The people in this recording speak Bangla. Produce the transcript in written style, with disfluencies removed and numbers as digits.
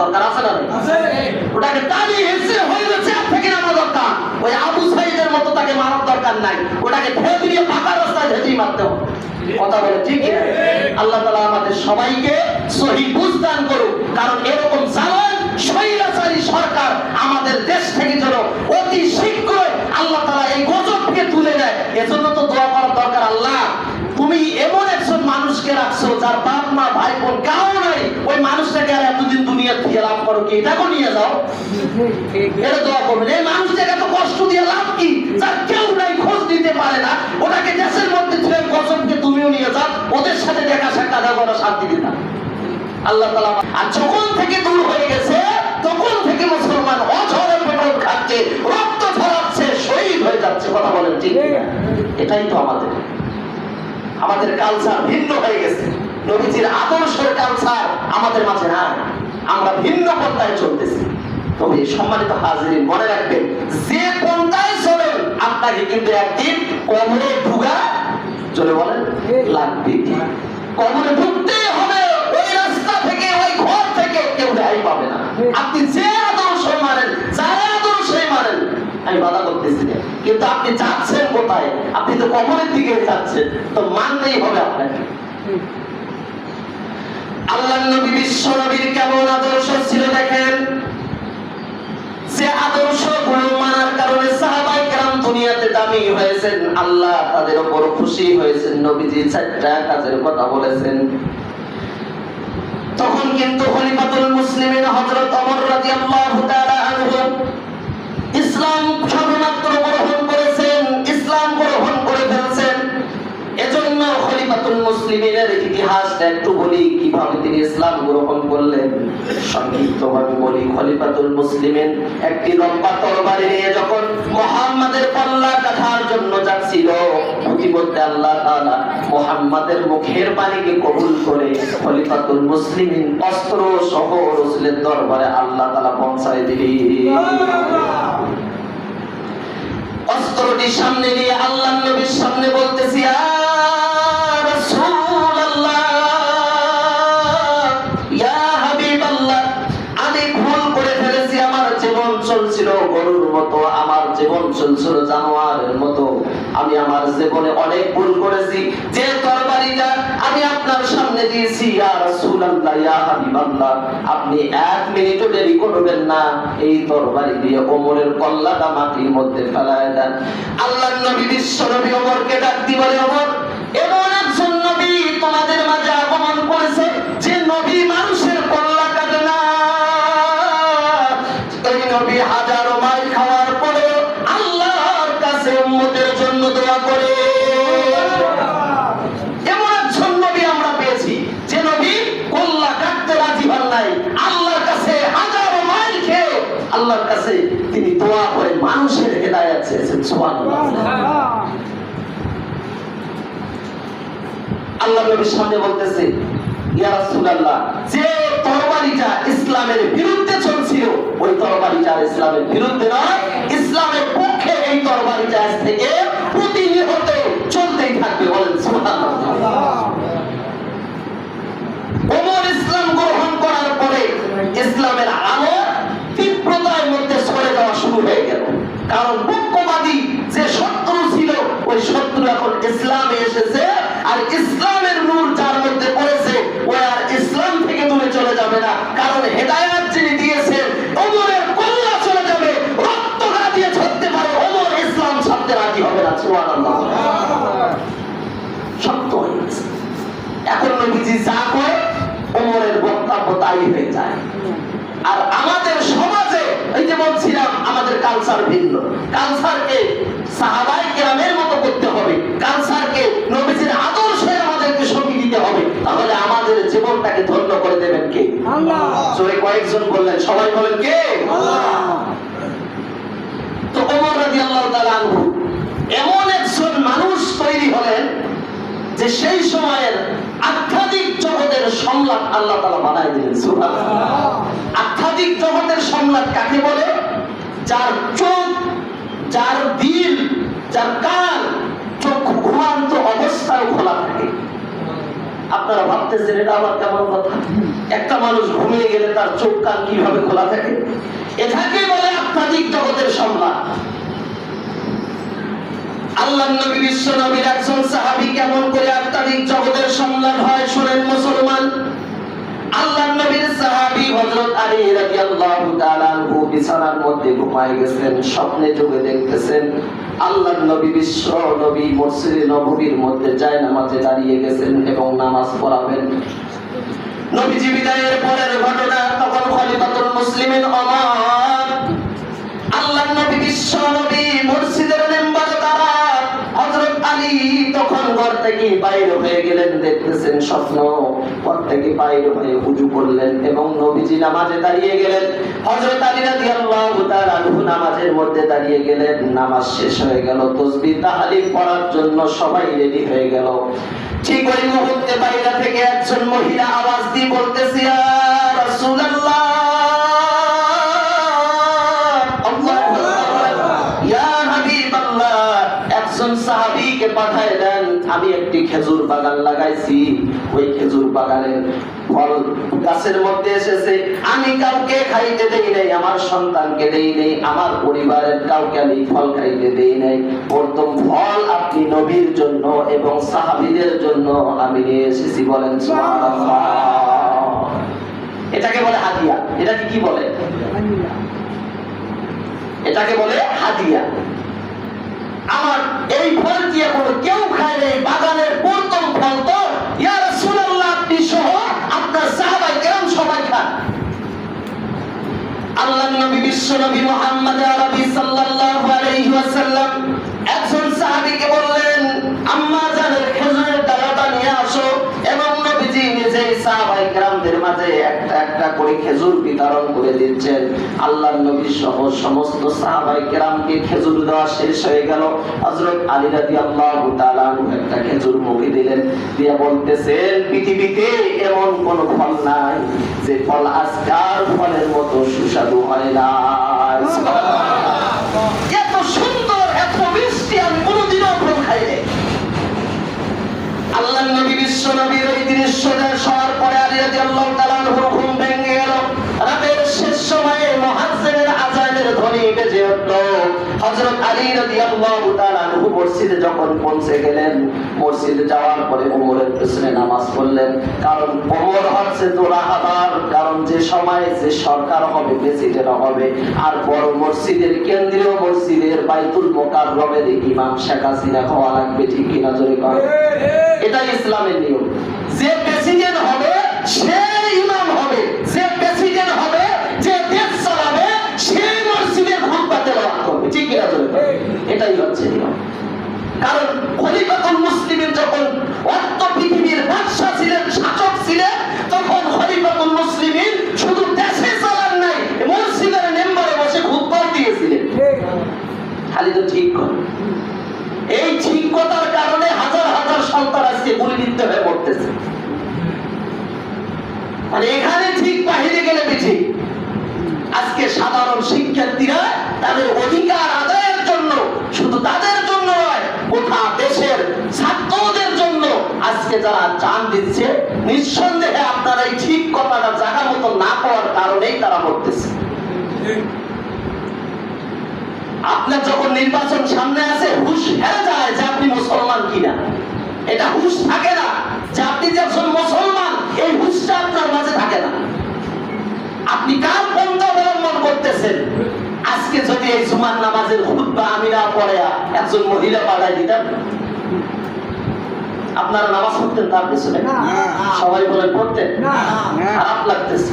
দরকার আছে না? ওটাকে দাঁড়িয়ে হেসে হয়ে গেছে থেকে নামা দরকার। ওই আবু সাইদের মতো তাকে মারার দরকার নাই, ওটাকে ঠেলে দিয়ে পাকা রাস্তায় ঢেলেই মারতে হবে। কথা বলে ঠিক না? আল্লাহ তাআলা আমাদের সবাইকে সহি বুঝ দান করুক। কারণ এরকম জালেম স্বৈরাচারী সরকার আমাদের দেশ থেকে যেন অতি শীঘ্রই আল্লাহ তাআলা এই গজবকে তুলে নেয়। এজন্য তো দোয়া করার দরকার, আল্লাহ তুমি এমন একজন মানুষকে রাখছো যার বাপ মা ভাই বোন কাউ নাই, ওই মানুষটাকে আর এতদিন দুনিয়া থেকে লাভ করো কি, এটাকে নিয়ে যাও। এটা দোয়া করবেন। এই মানুষটাকে এত কষ্ট দিয়ে লাভ কি, যার কেউ নাই, খোঁজ দিতে পারে না, ওটাকে দেশের মধ্যে ছেড়ে গজবকে তুমিও নিয়ে যাও, ওদের সাথে দেখা সাক্ষাৎ করা শান্তি দিন না আল্লাহ তাআলা। আর যখন থেকে দূর হয়ে গেছে তখন থেকে মুসলমান অঝরে পেট্রোল খাচ্ছে, রক্ত ঝরাচ্ছে, শহীদ হয়ে যাচ্ছে। কথা বলেন ঠিক না? এটাই তো আমাদের কালচার ভিন্ন হয়ে গেছে। নবীজির আদর্শের কালচার আমাদের মাঝে না, আমরা ভিন্ন পন্থায় চলতেছি। তবে সম্মানিত হাজিরিন, মনে রাখবেন যে পন্থায় চলেন আপনাকে কিন্তু একদিন কবরে ঢুকা চলে বলেন লাগবে। কবরে ঢুকতে হবে, ওই রাস্তা থেকে ওই ঘর থেকে কেউ রেহাই পাবে না। আপনি যে আদর্শ মানেন, যারা আদর্শে মানেন, আমি বাধা করতেছি না, কিন্তু আপনি যাচ্ছেন কোথায়? আপনি তো কবরের দিকে যাচ্ছেন, তো মানতেই হবে আপনাকে। আল্লাহর নবী বিশ্ব নবীর কেমন আদর্শ ছিল দেখেন। যে আদর্শগুলো মানার কারণে সাহাবায়ে কেরাম দুনিয়াতে দামি হয়েছেন, আল্লাহ তাদের উপর খুশি হয়েছেন। নবীজি 4টা কাজের কথা বলেছেন। তখন কিন্তু খলিফাতুল মুসলিমিন হযরত ওমর রাদিয়াল্লাহু তাআলা আনহু ইসলাম সবেমাত্র গ্রহণ করেছেন, ইসলাম গ্রহণ করে ফেলছেন। এজন্য খলিফাতুল মুসলিমিনের ইতিহাসটা একটু বলি, কিভাবে তিনি ইসলাম গ্রহণ করলেন। সংক্ষিপ্তভাবে বলি, খলিফাতুল মুসলিমিন একটি লম্বা তরবারি নিয়ে যখন মুহাম্মাদের পাল্লা কাটার জন্য যাচ্ছিল, প্রতিমধ্যে আল্লাহ তাআলা মুহাম্মাদের মুখের বাণীকে কবুল করে খলিফাতুল মুসলিমিন অস্ত্র সহ রাসূলের দরবারে আল্লাহ তাআলা পৌঁছায় দিলেন। অস্ত্রটি সামনে নিয়ে আল্লাহর নবীর সামনে বলতেছি, ইয়া রাসূলুল্লাহ, ইয়া হাবিবাল্লাহ, আমি ভুল করে ফেলেছি। আমার জীবন চলছিল গরুর মতো, আমার জীবন চলছিল জানোয়ারের মতো। আমি আমার জীবনে অনেক ভুল করেছি। যে তরবারিটা আমি আপনার সামনে দিয়েছি, ইয়া রাসূলুল্লাহ, ইয়া হাবিবাল্লাহ, আপনি 1 মিনিটও দেরি করবেন না, এই তরবারি দিয়ে ওমরের কল্লাটা মাটির মধ্যে ফেলায় দেন। আল্লাহর নবী বিশ্ব নবী ওমরকে ডাক দিয়ে বলে, ওমর, এমন একজন নবী তোমাদের মাঝে আগমন করেছে যে নবী মানুষের কল্লা কাটে না। এই নবী হাজারো মাইল খাওয়ার পরে আল্লাহর কাছে উম্মতের জন্য দোয়া করে। এমন একজন নবী আমরা পেয়েছি যে নবী কল্লা কাটতে রাজি হন নাই, আল্লাহর কাছে হাজারো মাইল খেয়ে আল্লাহর কাছে তিনি দোয়া করে মানুষের হেদায়েত চেয়েছেন। সুবহানাল্লাহ। আল্লাহ নবীর সামনে বলতেছে, ইয়া রাসূলুল্লাহ, যে তরবারিটা ইসলামের বিরুদ্ধে চলছিল, ওই তরবারিটা ইসলামের বিরুদ্ধে নয়, ইসলামের পক্ষে এই তরবারিটা আজ থেকে প্রতিনিয়ত চলতেই থাকবে। বলেন সুবহানাল্লাহ। ওমর ইসলাম গ্রহণ করার পরে ইসলামের আলো তীব্রতার মধ্যে সরে যাওয়া শুরু হয়ে গেল। কারণ পক্ষপাতী যে শত্রু ছিল, ওই শত্রু এখন ইসলামে এসেছে, আর ইসলামের নূর যার মধ্যে পড়েছে, ও আর ইসলাম থেকে দূরে চলে যাবে না। কারণ হেদায়েত যিনি দিয়েছেন, ওমরের কল্লা চলে যাবে, রক্ত গা দিয়ে ঝরতে পারে, ওমর ইসলাম ছাড়তে রাজি হবে না। সুবহানাল্লাহ। সত্য হয়ে গেছে। এখন নবীজি যা করে ওমরের বক্তব্য তাই হয়ে যায়। আর আমাদের সমাজে এই যে বলছিলাম, আমাদের কালচার ভিন্ন। কালচারকে সাহাবায়ে কেরামের মতো করতে হবে, কালচারকে নবীজির আদর্শে আমাদেরকে সঙ্গী দিতে হবে। তাহলে আমাদের জীবনটাকে ধন্য করে দেবেন কে? আল্লাহ। জোরে কয়েকজন বললেন, সবাই বলেন কে? আল্লাহ। তো ওমর রাদিয়াল্লাহু তাআলা আনহু এমন একজন মানুষ তৈরি হলেন যে সেই সময়ের আধ্যাত্মিক জগতের সম্রাট আল্লাহ তাআলা বানায় দিলেন। সুবহানাল্লাহ। আধ্যাত্মিক জগতের সম্রাট কাকে বলে? যার চোখ, যার দিল, যার কান, চোখ ঘুমান্ত অবস্থায় খোলা থাকে। আপনারা ভাবতেছেন এটা আবার কেমন কথা? একটা মানুষ ঘুমিয়ে গেলে তার চোখ কান কিভাবে খোলা থাকে? এটাকে বলে আধ্যাত্মিক জগতের সম্মান। আল্লাহর নবী বিশ্ব নবীর একজন সাহাবী কেমন করে আধ্যাত্মিক জগতের সম্মান হয় শুনেন মুসলমান। আল্লাহর নবীর সাহাবী হযরত আলী রাদিয়াল্লাহু তাআলা আনহু বিছানার মধ্যে ঘুমায় গেছেন, স্বপ্নে যোগে দেখতেছেন আল্লাহর নবী বিশ্ব নবী মসজিদে নববীর মধ্যে জায়নামাজে দাঁড়িয়ে গেছেন এবং নামাজ পড়াবেন। নবীজি বিদায়ের পরের ঘটনা, তখন খলিফাতুল মুসলিমিন ওমর, আল্লাহর নবী বিশ্ব নবী মসজিদের মেম্বারে দাঁড়া, হযরত আলী তখন ঘর থেকে বাইরে হয়ে গেলেন, দেখতেছেন স্বপ্ন, ঘর থেকে বাইরে হয়ে ওযু করলেন এবং নবীজি নামাজে দাঁড়িয়ে গেলেন। হযরত আলী রাদিয়াল্লাহু তাআলা আনহু নামাজের মধ্যে দাঁড়িয়ে গেলেন। নামাজ শেষ হয়ে গেল, তাসবিহ তাহলিল পড়ার জন্য সবাই রেডি হয়ে গেল। ঠিক ওই মুহূর্তে বাইরে থেকে একজন মহিলা আওয়াজ দিয়ে বলতেছে, ইয়া রাসূলুল্লাহ, একজন সাহাবীকে পাঠায় দেন, আমি একটি খেজুর বাগান লাগাইছি, ওই খেজুর বাগানের ফল গাছের মধ্যে এসেছে, আমি কাউকে খাইতে দেই নাই, আমার সন্তানকে দেই নাই, আমার পরিবারের কাউকে আমি ফল খাইতে দেই নাই, প্রথম ফল আপনি নবীর জন্য এবং সাহাবীদের জন্য আমি নিয়ে এসেছি। বলেন সুবহানাল্লাহ। এটাকে বলে হাদিয়া। এটাকে কি বলে? এটাকে বলে হাদিয়া। আমার এই ফল দিয়ে কোনো কেউ খায় নাই, বাগানের প্রথম ফল তো ইয়া রাসূলুল্লাহ আপনি সহ আপনার সাহাবায়ে কেরাম সবাই খান। আল্লাহর নবী বিশ্ব নবী মুহাম্মদ আরবি সাল্লাল্লাহু আলাইহি ওয়াসাল্লাম একজন সাহাবীকে বললেন, আম্মা জানের খেজুরের ডালাটা নিয়ে আসো, এবং নবীজি নিজেই সাহাবায়ে কেরামদের মাঝে একটা একটা করে খেজুর বিতরণ করে দিচ্ছেন। আল্লাহর নবী সহ সমস্ত সাহাবায়ে কেরামকে খেজুর দেওয়া শেষ হয়ে গেল। হযরত আলী রাদিয়াল্লাহু তাআলা একটা খেজুর মুখে দিলেন, দিয়ে বলতেছেন, পৃথিবীতে এমন কোন ফল নাই যে ফল আজকার ফলের মতো সুস্বাদু হয় না। এত সুন্দর এত মিষ্টি আমি কোনোদিনও ফল খাই নাই। আল্লাহর নবী বিশ্ব নবীর ওই দৃশ্য দেখার পরে আলী রাদিয়াল্লাহু তাআলা ঘুম ভেঙে গেল। রাতের শেষ সময়ে মুয়াজ্জিনের আযানের ধ্বনি বেজে উঠল। হযরত আলী রাদিয়াল্লাহু তাআলা মসজিদে যখন পৌঁছে গেলেন, মসজিদে যাওয়ার পরে ওমরের পেছনে নামাজ পড়লেন। কারণ ওমর হচ্ছে দোলাহাদার, কারণ যে সময় যে সরকার হবে, প্রেসিডেন্ট হবে, আর বড় মসজিদের কেন্দ্রীয় মসজিদের বাইতুল মুকাররমের ইমাম শেখ হাসিনা হওয়া লাগবে। ঠিক কিনা জোরে করেন? এটাই ইসলামের নিয়ম। যে প্রেসিডেন্ট হবে সে ইমাম হবে, যে প্রেসিডেন্ট হবে, যে দেশ চালাবে সে মসজিদের খুতবা তেলাওয়াত করবে। ঠিক কিনা জোরে করেন? এটাই হচ্ছে নিয়ম। কারণ খলিফাতুল মুসলিমিন যখন অর্থ পৃথিবীর বাদশা ছিলেন, শাসক ছিলেন, তখন খলিফাতুল মুসলিমিন শুধু দেশে চালান নাই, মসজিদের মেম্বারে বসে খুতবা দিয়েছিলেন। খালি তো ঠিক করে এই ঠিক কথার কারণে হাজার হাজার সন্তান আজকে গুলিবিদ্ধ হয়ে পড়তেছে। মানে এখানে ঠিক, বাহিরে গেলে বেঠিক। আজকে সাধারণ শিক্ষার্থীরা তাদের অধিকার আদায়ের জন্য, শুধু তাদের জন্য নয়, গোটা দেশের ছাত্রদের জন্য আজকে যারা জান দিচ্ছে, নিঃসন্দেহে আপনারা এই ঠিক কথাটা জায়গা মতো না পাওয়ার কারণেই তারা মরতেছে। আপনার যখন নির্বাচন সামনে আসে, হুশ হেরে যায় যে আপনি মুসলমান কিনা। এটা হুশ থাকে না যে আপনি যে একজন মুসলমান, এই হুশটা আপনার মাঝে থাকে না। আপনি কার পন্থা অবলম্বন করতেছেন? আজকে যদি এই জুমার নামাজের খুতবা আমি না পড়ে একজন মহিলা পাঠাই দিতাম, আপনারা নামাজ পড়তেন তার পেছনে? সবাই বলেন পড়তেন? খারাপ লাগতেছে।